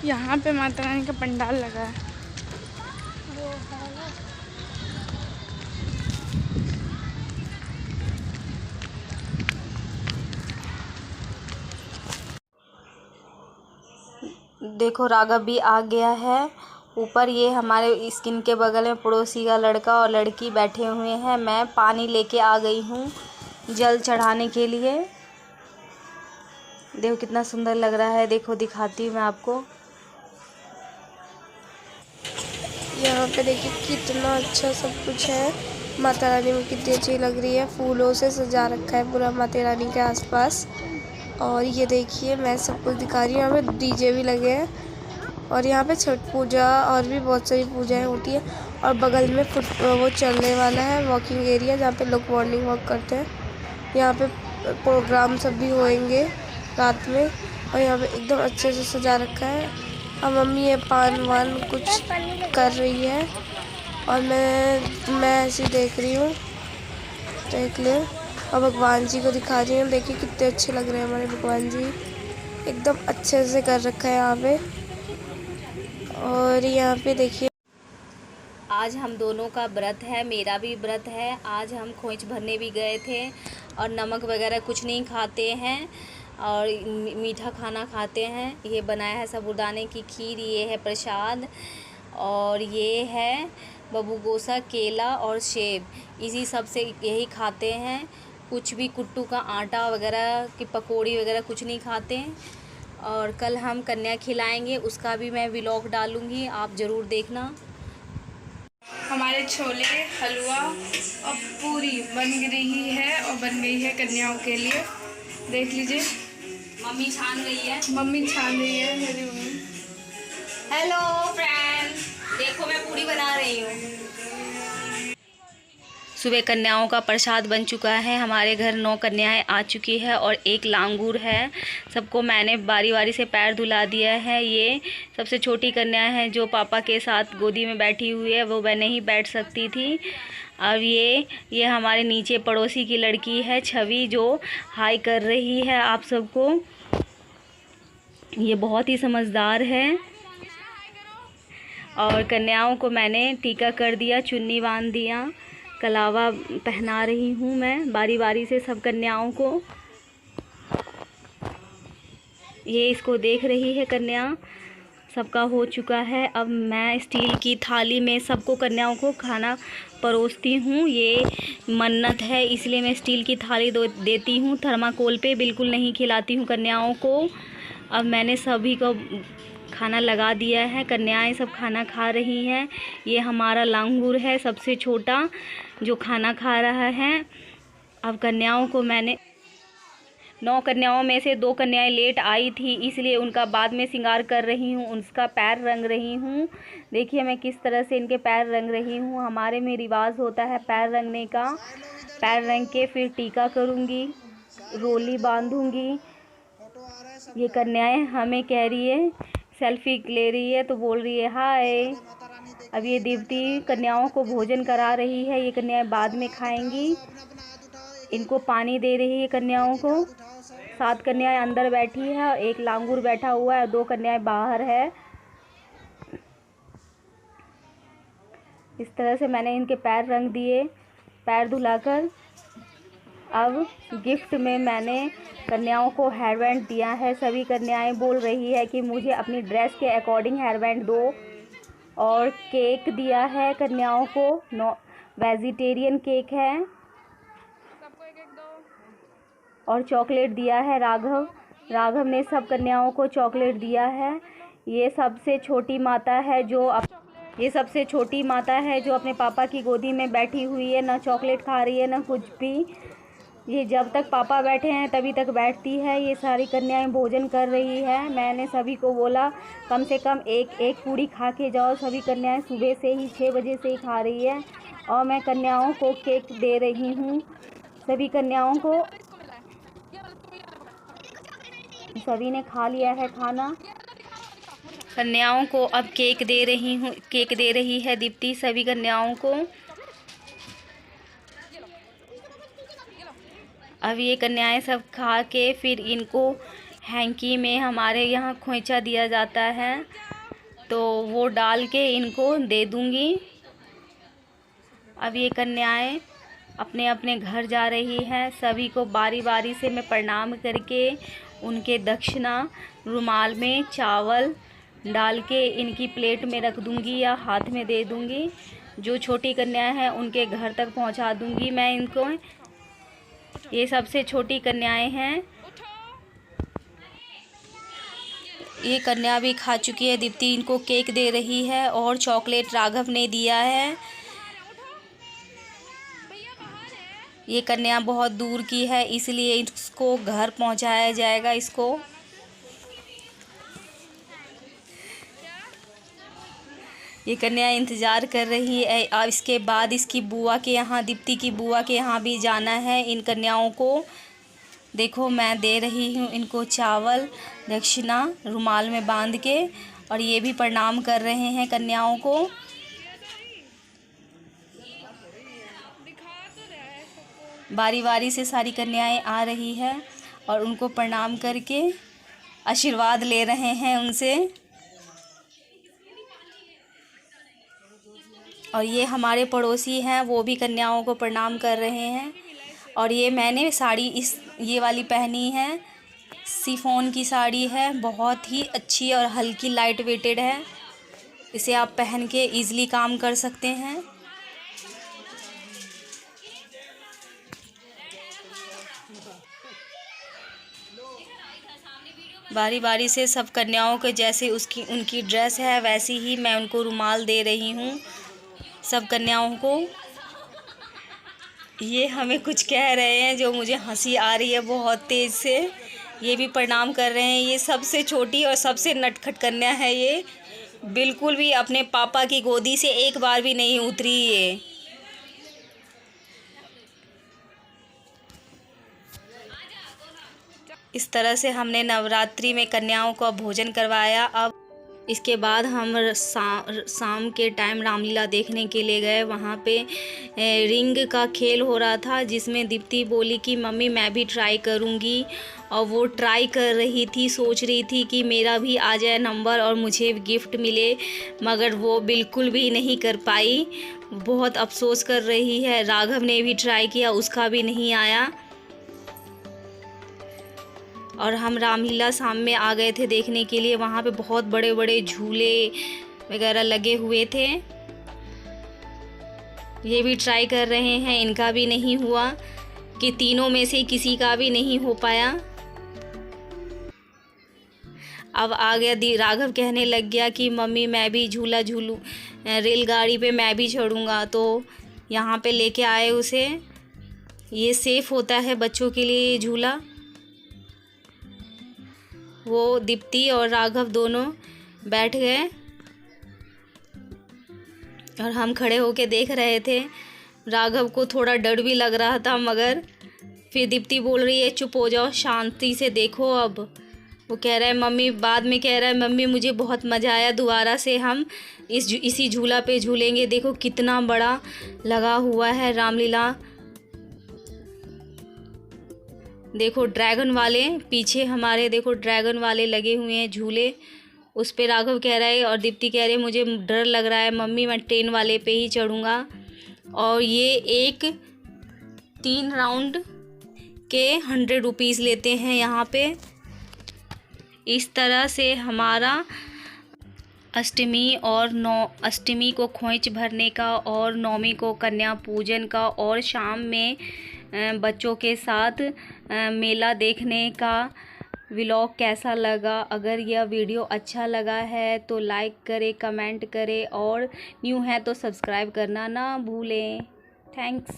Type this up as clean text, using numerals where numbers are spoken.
यहाँ पे माता रानी का पंडाल लगा है। देखो राघव भी आ गया है ऊपर। ये हमारे स्किन के बगल में पड़ोसी का लड़का और लड़की बैठे हुए हैं। मैं पानी लेके आ गई हूँ जल चढ़ाने के लिए। देखो कितना सुंदर लग रहा है। देखो दिखाती हूँ मैं आपको। यहाँ पे देखिए कितना अच्छा सब कुछ है। माता रानी में कितनी अच्छी लग रही है। फूलों से सजा रखा है पूरा माता रानी के आसपास। और ये देखिए मैं सब कुछ दिखा रही हूँ। यहाँ पे डीजे भी लगे हैं और यहाँ पे छठ पूजा और भी बहुत सारी पूजाएं होती है। और बगल में वो चलने वाला है वॉकिंग एरिया जहाँ पे लोग मॉर्निंग वॉक करते हैं। यहाँ पे प्रोग्राम सब भी होएंगे रात में। और यहाँ पे एकदम अच्छे से सजा रखा है। और मम्मी ये पान वान कुछ कर रही है और मैं ऐसे देख रही हूँ। देख ले। और भगवान जी को दिखा रही हूँ। देखिए कितने अच्छे लग रहे हैं हमारे भगवान जी। एकदम अच्छे से कर रखा है यहाँ पे। और यहाँ पे देखिए आज हम दोनों का व्रत है, मेरा भी व्रत है। आज हम खोइच भरने भी गए थे और नमक वगैरह कुछ नहीं खाते हैं और मीठा खाना खाते हैं। ये बनाया है साबूदाने की खीर, ये है प्रसाद और ये है बबूगोसा, केला और सेब। इसी सब से यही खाते हैं। कुछ भी कुट्टू का आटा वगैरह की पकौड़ी वगैरह कुछ नहीं खाते हैं। और कल हम कन्या खिलाएंगे, उसका भी मैं व्लॉग डालूँगी, आप ज़रूर देखना। हमारे छोले, हलवा और पूरी बन रही है और बन गई है कन्याओं के लिए। देख लीजिए मम्मी छान रही है। मम्मी छान रही है मेरी मम्मी। हेलो फ्रेंड, देखो मैं पूरी बना रही हूँ। सुबह कन्याओं का प्रसाद बन चुका है। हमारे घर 9 कन्याएं आ चुकी है और एक लांगूर है। सबको मैंने बारी बारी से पैर धुला दिया है। ये सबसे छोटी कन्या है जो पापा के साथ गोदी में बैठी हुई है, वो वह नहीं बैठ सकती थी। अब ये हमारे नीचे पड़ोसी की लड़की है छवि, जो हाई कर रही है आप सबको। ये बहुत ही समझदार है। और कन्याओं को मैंने टीका कर दिया, चुन्नी बांध दिया, कलावा पहना रही हूँ मैं बारी बारी से सब कन्याओं को। ये इसको देख रही है कन्या। सबका हो चुका है। अब मैं स्टील की थाली में सबको कन्याओं को खाना परोसती हूँ। ये मन्नत है इसलिए मैं स्टील की थाली देती हूँ। थर्माकोल पे बिल्कुल नहीं खिलाती हूँ कन्याओं को। अब मैंने सभी को खाना लगा दिया है। कन्याएं सब खाना खा रही हैं। ये हमारा लांगूर है सबसे छोटा जो खाना खा रहा है। अब कन्याओं को मैंने 9 कन्याओं में से 2 कन्याएं लेट आई थी, इसलिए उनका बाद में श्रृंगार कर रही हूँ, उनका पैर रंग रही हूँ। देखिए मैं किस तरह से इनके पैर रंग रही हूँ। हमारे में रिवाज होता है पैर रंगने का। पैर रंग के फिर टीका करूँगी, रोली बांधूँगी। ये कन्याएं हमें कह रही है, सेल्फी ले रही है तो बोल रही है हाय। अब ये देवती कन्याओं को भोजन करा रही है। ये कन्याएं बाद में खाएंगी। इनको पानी दे रही है कन्याओं को। 7 कन्याएं अंदर बैठी है और एक लांगूर बैठा हुआ है और 2 कन्याएं बाहर है। इस तरह से मैंने इनके पैर रंग दिए, पैर धुलाकर। अब गिफ्ट में मैंने कन्याओं को हेयर बैंड दिया है। सभी कन्याएं बोल रही है कि मुझे अपनी ड्रेस के अकॉर्डिंग हेयर बैंड दो। और केक दिया है कन्याओं को, वेजिटेरियन केक है। और चॉकलेट दिया है राघव ने सब कन्याओं को चॉकलेट दिया है। ये सबसे छोटी माता है जो अपने पापा की गोदी में बैठी हुई है, ना चॉकलेट खा रही है ना कुछ भी। ये जब तक पापा बैठे हैं तभी तक बैठती है। ये सारी कन्याएं भोजन कर रही है। मैंने सभी को बोला कम से कम एक पूड़ी खा के जाओ। सभी कन्याएं सुबह से ही 6 बजे से ही खा रही है। और मैं कन्याओं को केक दे रही हूँ। सभी कन्याओं को, सभी ने खा लिया है खाना। कन्याओं को अब केक दे रही है दीप्ति सभी कन्याओं को। अब ये कन्याएं सब खा के फिर इनको हैंकी में हमारे यहाँ खोइचा दिया जाता है, तो वो डाल के इनको दे दूँगी। अब ये कन्याएं अपने अपने घर जा रही हैं। सभी को बारी बारी से मैं प्रणाम करके उनके दक्षिणा रुमाल में चावल डाल के इनकी प्लेट में रख दूँगी या हाथ में दे दूँगी। जो छोटी कन्याएं हैं उनके घर तक पहुंचा दूँगी मैं इनको। ये सबसे छोटी कन्याएं हैं। ये कन्या भी खा चुकी है। दीप्ति इनको केक दे रही है और चॉकलेट राघव ने दिया है। ये कन्या बहुत दूर की है, इसलिए इसको घर पहुंचाया जाएगा। इसको ये कन्या इंतज़ार कर रही है। अब इसके बाद इसकी बुआ के यहाँ, दीप्ति की बुआ के यहाँ भी जाना है इन कन्याओं को। देखो मैं दे रही हूँ इनको चावल दक्षिणा रुमाल में बांध के, और ये भी प्रणाम कर रहे हैं कन्याओं को। बारी बारी से सारी कन्याएं आ रही है और उनको प्रणाम करके आशीर्वाद ले रहे हैं उनसे। और ये हमारे पड़ोसी हैं, वो भी कन्याओं को प्रणाम कर रहे हैं। और ये मैंने साड़ी ये वाली पहनी है, शिफॉन की साड़ी है, बहुत ही अच्छी और हल्की लाइट वेटेड है। इसे आप पहन के ईज़िली काम कर सकते हैं। बारी बारी से सब कन्याओं के जैसे उनकी ड्रेस है वैसी ही मैं उनको रुमाल दे रही हूँ सब कन्याओं को। ये हमें कुछ कह रहे हैं जो मुझे हंसी आ रही है बहुत तेज़ से। ये भी प्रणाम कर रहे हैं। ये सबसे छोटी और सबसे नटखट कन्या है। ये बिल्कुल भी अपने पापा की गोदी से एक बार भी नहीं उतरी। ये इस तरह से हमने नवरात्रि में कन्याओं को भोजन करवाया। अब इसके बाद हम शाम के टाइम रामलीला देखने के लिए गए। वहाँ पे रिंग का खेल हो रहा था, जिसमें दीप्ति बोली कि मम्मी मैं भी ट्राई करूँगी, और वो ट्राई कर रही थी, सोच रही थी कि मेरा भी आ जाए नंबर और मुझे गिफ्ट मिले, मगर वो बिल्कुल भी नहीं कर पाई। बहुत अफसोस कर रही है। राघव ने भी ट्राई किया, उसका भी नहीं आया। और हम रामलीला शाम में आ गए थे देखने के लिए। वहाँ पे बहुत बड़े बड़े झूले वगैरह लगे हुए थे। ये भी ट्राई कर रहे हैं, इनका भी नहीं हुआ, कि तीनों में से किसी का भी नहीं हो पाया। अब आ गया राघव कहने लग गया कि मम्मी मैं भी झूला झूलूं, रेलगाड़ी पे मैं भी चढ़ूँगा। तो यहाँ पे लेके आए उसे। ये सेफ़ होता है बच्चों के लिए ये झूला। वो दीप्ति और राघव दोनों बैठ गए और हम खड़े होके देख रहे थे। राघव को थोड़ा डर भी लग रहा था, मगर फिर दीप्ति बोल रही है चुप हो जाओ, शांति से देखो। अब वो कह रहा है मम्मी, बाद में कह रहा है मम्मी मुझे बहुत मज़ा आया, दोबारा से हम इसी झूला पे झूलेंगे। देखो कितना बड़ा लगा हुआ है रामलीला। देखो ड्रैगन वाले पीछे हमारे, देखो ड्रैगन वाले लगे हुए हैं झूले। उस पे राघव कह रहा है और दीप्ति कह रही है मुझे डर लग रहा है मम्मी, मैं ट्रेन वाले पे ही चढ़ूँगा। और ये 3 राउंड के 100 रुपीज़ लेते हैं यहाँ पे। इस तरह से हमारा अष्टमी और अष्टमी को खोइच भरने का, और नवमी को कन्या पूजन का, और शाम में बच्चों के साथ मेला देखने का व्लॉग कैसा लगा। अगर यह वीडियो अच्छा लगा है तो लाइक करें, कमेंट करें, और न्यू है तो सब्सक्राइब करना ना भूलें। थैंक्स।